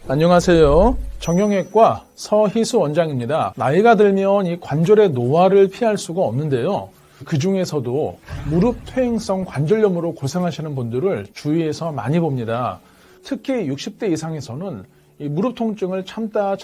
안녕하세요. 정형외과 서희수 원장입니다. 나이가 들면 이 관절의 노화를 피할 수가 없는데요. 그 중에서도 무릎 퇴행성 관절염으로 고생하시는 분들을 주위에서 많이 봅니다. 특히 60대 이상에서는 이 무릎 통증을 참다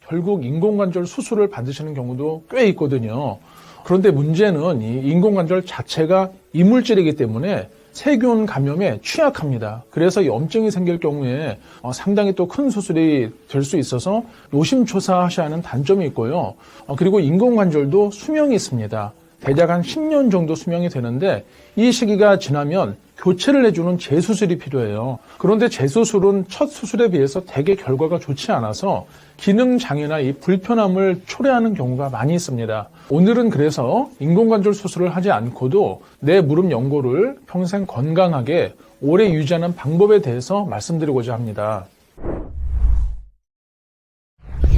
결국 인공관절 수술을 받으시는 경우도 꽤 있거든요. 그런데 문제는 이 인공관절 자체가 이물질이기 때문에 세균 감염에 취약합니다. 그래서 염증이 생길 경우에 상당히 또 큰 수술이 될 수 있어서 노심초사하셔야 하는 단점이 있고요. 그리고 인공관절도 수명이 있습니다. 대략 한 10년 정도 수명이 되는데 이 시기가 지나면 교체를 해주는 재수술이 필요해요. 그런데 재수술은 첫 수술에 비해서 되게 결과가 좋지 않아서 기능장애나 이 불편함을 초래하는 경우가 많이 있습니다. 오늘은 그래서 인공관절 수술을 하지 않고도 내 무릎 연골을 평생 건강하게 오래 유지하는 방법에 대해서 말씀드리고자 합니다.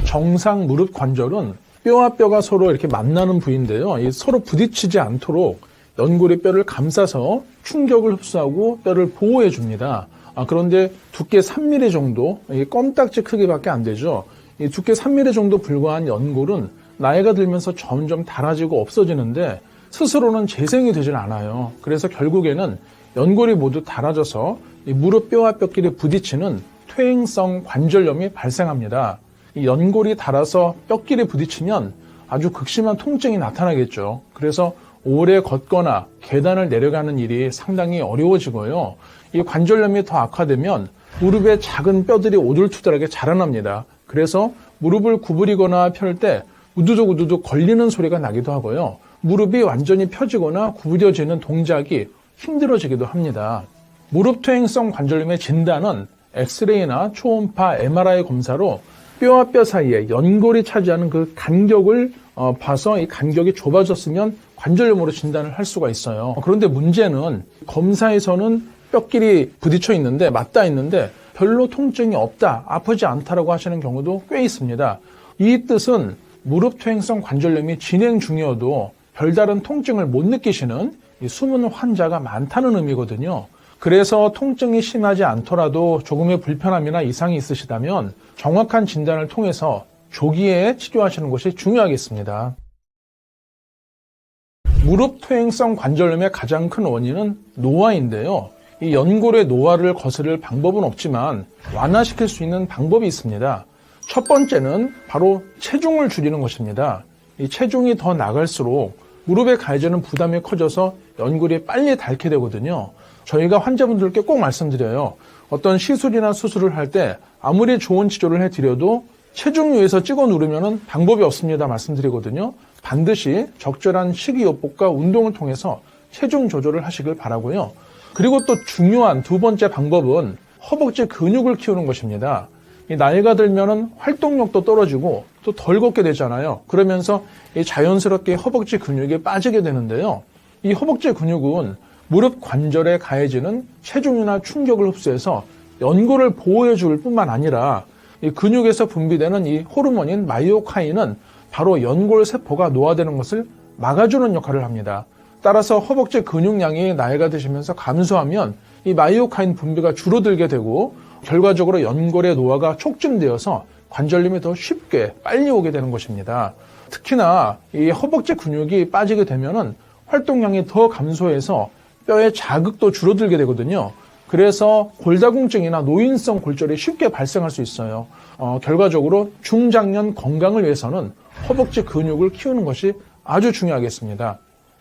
정상 무릎 관절은 뼈와 뼈가 서로 이렇게 만나는 부위인데요. 서로 부딪히지 않도록 연골이 뼈를 감싸서 충격을 흡수하고 뼈를 보호해 줍니다. 그런데 두께 3mm 정도, 껌딱지 크기밖에 안 되죠. 이 두께 3mm 정도 불과한 연골은 나이가 들면서 점점 닳아지고 없어지는데 스스로는 재생이 되질 않아요. 그래서 결국에는 연골이 모두 닳아져서 이 무릎 뼈와 뼈끼리 부딪히는 퇴행성 관절염이 발생합니다. 이 연골이 닳아서 뼈끼리 부딪히면 아주 극심한 통증이 나타나겠죠. 그래서 오래 걷거나 계단을 내려가는 일이 상당히 어려워지고요. 이 관절염이 더 악화되면 무릎에 작은 뼈들이 오돌투돌하게 자라납니다. 그래서 무릎을 구부리거나 펼 때 우두둑 걸리는 소리가 나기도 하고요. 무릎이 완전히 펴지거나 구부려지는 동작이 힘들어지기도 합니다. 무릎 퇴행성 관절염의 진단은 엑스레이나 초음파, MRI 검사로 뼈와 뼈 사이에 연골이 차지하는 그 간격을 봐서 이 간격이 좁아졌으면 관절염으로 진단을 할 수가 있어요. 그런데 문제는 검사에서는 뼈끼리 부딪혀 있는데 맞닿아 있는데 별로 통증이 없다, 아프지 않다라고 하시는 경우도 꽤 있습니다. 이 뜻은 무릎 퇴행성 관절염이 진행 중이어도 별다른 통증을 못 느끼시는 이 숨은 환자가 많다는 의미거든요. 그래서 통증이 심하지 않더라도 조금의 불편함이나 이상이 있으시다면 정확한 진단을 통해서 조기에 치료하시는 것이 중요하겠습니다. 무릎 퇴행성 관절염의 가장 큰 원인은 노화인데요. 이 연골의 노화를 거스를 방법은 없지만 완화시킬 수 있는 방법이 있습니다. 첫 번째는 바로 체중을 줄이는 것입니다. 이 체중이 더 나갈수록 무릎에 가해지는 부담이 커져서 연골이 빨리 닳게 되거든요. 저희가 환자분들께 꼭 말씀드려요. 어떤 시술이나 수술을 할 때 아무리 좋은 치료를 해드려도 체중 위에서 찍어 누르면 방법이 없습니다 말씀드리거든요. 반드시 적절한 식이요법과 운동을 통해서 체중 조절을 하시길 바라고요. 그리고 또 중요한 두 번째 방법은 허벅지 근육을 키우는 것입니다. 이 나이가 들면은 활동력도 떨어지고 또 덜 걷게 되잖아요. 그러면서 이 자연스럽게 허벅지 근육이 빠지게 되는데요. 이 허벅지 근육은 무릎 관절에 가해지는 체중이나 충격을 흡수해서 연골을 보호해 줄 뿐만 아니라 이 근육에서 분비되는 이 호르몬인 마이오카인은 바로 연골 세포가 노화되는 것을 막아주는 역할을 합니다. 따라서 허벅지 근육량이 나이가 드시면서 감소하면 이 마이오카인 분비가 줄어들게 되고 결과적으로 연골의 노화가 촉진되어서 관절염이 더 쉽게 빨리 오게 되는 것입니다. 특히나 이 허벅지 근육이 빠지게 되면은 활동량이 더 감소해서 뼈의 자극도 줄어들게 되거든요. 그래서 골다공증이나 노인성 골절이 쉽게 발생할 수 있어요. 결과적으로 중장년 건강을 위해서는 허벅지 근육을 키우는 것이 아주 중요하겠습니다.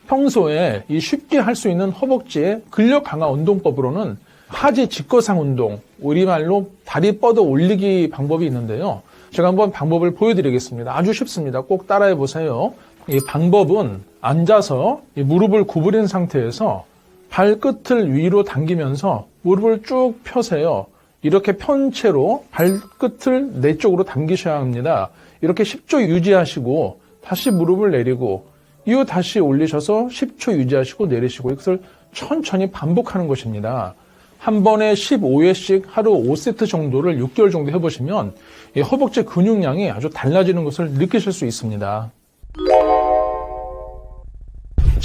평소에 이 쉽게 할 수 있는 허벅지의 근력 강화 운동법으로는 하지 직거상 운동, 우리말로 다리 뻗어 올리기 방법이 있는데요. 제가 한번 방법을 보여드리겠습니다. 아주 쉽습니다. 꼭 따라해 보세요. 이 방법은 앉아서 이 무릎을 구부린 상태에서 발끝을 위로 당기면서 무릎을 쭉 펴세요. 이렇게 편 채로 발끝을 내 쪽으로 당기셔야 합니다. 이렇게 10초 유지하시고 다시 무릎을 내리고 이후 다시 올리셔서 10초 유지하시고 내리시고 이것을 천천히 반복하는 것입니다. 한 번에 15회씩 하루 5세트 정도를 6개월 정도 해보시면 이 허벅지 근육량이 아주 달라지는 것을 느끼실 수 있습니다.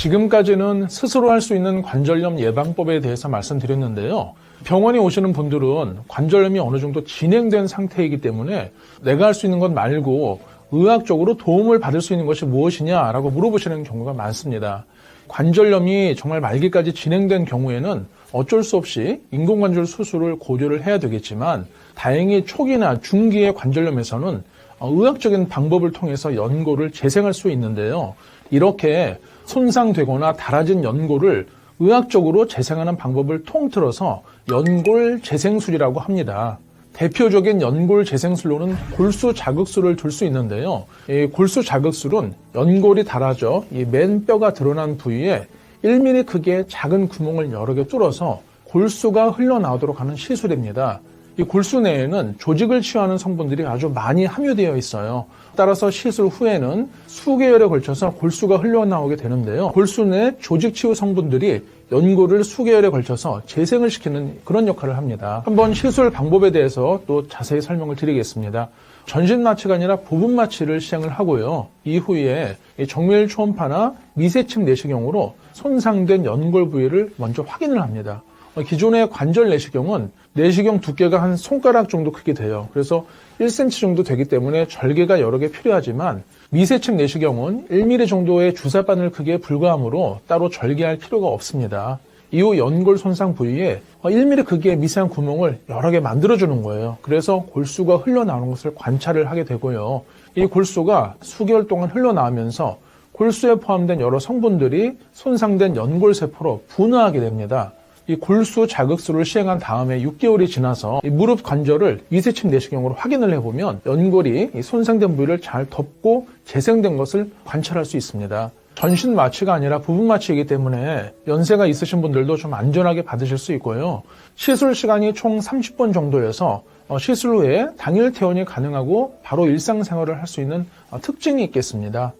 지금까지는 스스로 할 수 있는 관절염 예방법에 대해서 말씀드렸는데요. 병원에 오시는 분들은 관절염이 어느 정도 진행된 상태이기 때문에 내가 할 수 있는 것 말고 의학적으로 도움을 받을 수 있는 것이 무엇이냐라고 물어보시는 경우가 많습니다. 관절염이 정말 말기까지 진행된 경우에는 어쩔 수 없이 인공관절 수술을 고려를 해야 되겠지만 다행히 초기나 중기의 관절염에서는 의학적인 방법을 통해서 연골을 재생할 수 있는데요. 이렇게 손상되거나 닳아진 연골을 의학적으로 재생하는 방법을 통틀어서 연골 재생술이라고 합니다. 대표적인 연골 재생술로는 골수 자극술을 들 수 있는데요. 이 골수 자극술은 연골이 닳아져 이 맨 뼈가 드러난 부위에 1mm 크기의 작은 구멍을 여러 개 뚫어서 골수가 흘러나오도록 하는 시술입니다. 이 골수 내에는 조직을 치유하는 성분들이 아주 많이 함유되어 있어요. 따라서 시술 후에는 수개월에 걸쳐서 골수가 흘러나오게 되는데요. 골수 내 조직 치유 성분들이 연골을 수개월에 걸쳐서 재생을 시키는 그런 역할을 합니다. 한번 시술 방법에 대해서 또 자세히 설명을 드리겠습니다. 전신 마취가 아니라 부분 마취를 시행을 하고요. 이후에 정밀 초음파나 미세침 내시경으로 손상된 연골 부위를 먼저 확인을 합니다. 기존의 관절 내시경은 내시경 두께가 한 손가락 정도 크게 돼요. 그래서 1cm 정도 되기 때문에 절개가 여러 개 필요하지만 미세침 내시경은 1mm 정도의 주사바늘 크기에 불과하므로 따로 절개할 필요가 없습니다. 이후 연골 손상 부위에 1mm 크기의 미세한 구멍을 여러 개 만들어주는 거예요. 그래서 골수가 흘러나오는 것을 관찰을 하게 되고요. 이 골수가 수개월 동안 흘러나오면서 골수에 포함된 여러 성분들이 손상된 연골세포로 분화하게 됩니다. 이 골수 자극술을 시행한 다음에 6개월이 지나서 이 무릎 관절을 미세침 내시경으로 확인을 해보면 연골이 이 손상된 부위를 잘 덮고 재생된 것을 관찰할 수 있습니다. 전신 마취가 아니라 부분 마취이기 때문에 연세가 있으신 분들도 좀 안전하게 받으실 수 있고요. 시술 시간이 총 30분 정도여서 시술 후에 당일 퇴원이 가능하고 바로 일상생활을 할 수 있는 특징이 있겠습니다.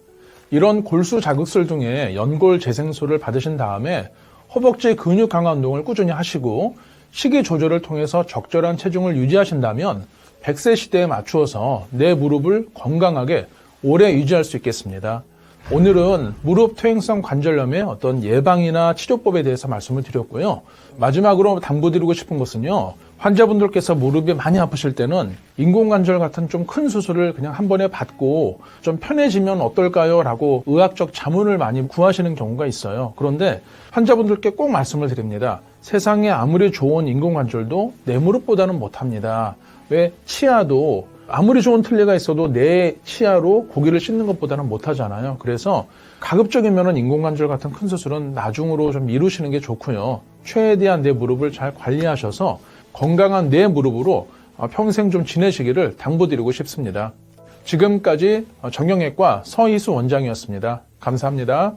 이런 골수 자극술 등의 연골 재생술을 받으신 다음에 허벅지 근육 강화 운동을 꾸준히 하시고 식이 조절을 통해서 적절한 체중을 유지하신다면 100세 시대에 맞추어서 내 무릎을 건강하게 오래 유지할 수 있겠습니다. 오늘은 무릎 퇴행성 관절염의 어떤 예방이나 치료법에 대해서 말씀을 드렸고요. 마지막으로 당부드리고 싶은 것은요. 환자분들께서 무릎이 많이 아프실 때는 인공관절 같은 좀 큰 수술을 그냥 한 번에 받고 좀 편해지면 어떨까요? 라고 의학적 자문을 많이 구하시는 경우가 있어요. 그런데 환자분들께 꼭 말씀을 드립니다. 세상에 아무리 좋은 인공관절도 내 무릎보다는 못합니다. 왜? 치아도 아무리 좋은 틀니가 있어도 내 치아로 고기를 씻는 것보다는 못하잖아요. 그래서 가급적이면 인공관절 같은 큰 수술은 나중으로 좀 미루시는 게 좋고요. 최대한 내 무릎을 잘 관리하셔서 건강한 내 무릎으로 평생 좀 지내시기를 당부드리고 싶습니다. 지금까지 정형외과 서희수 원장이었습니다. 감사합니다.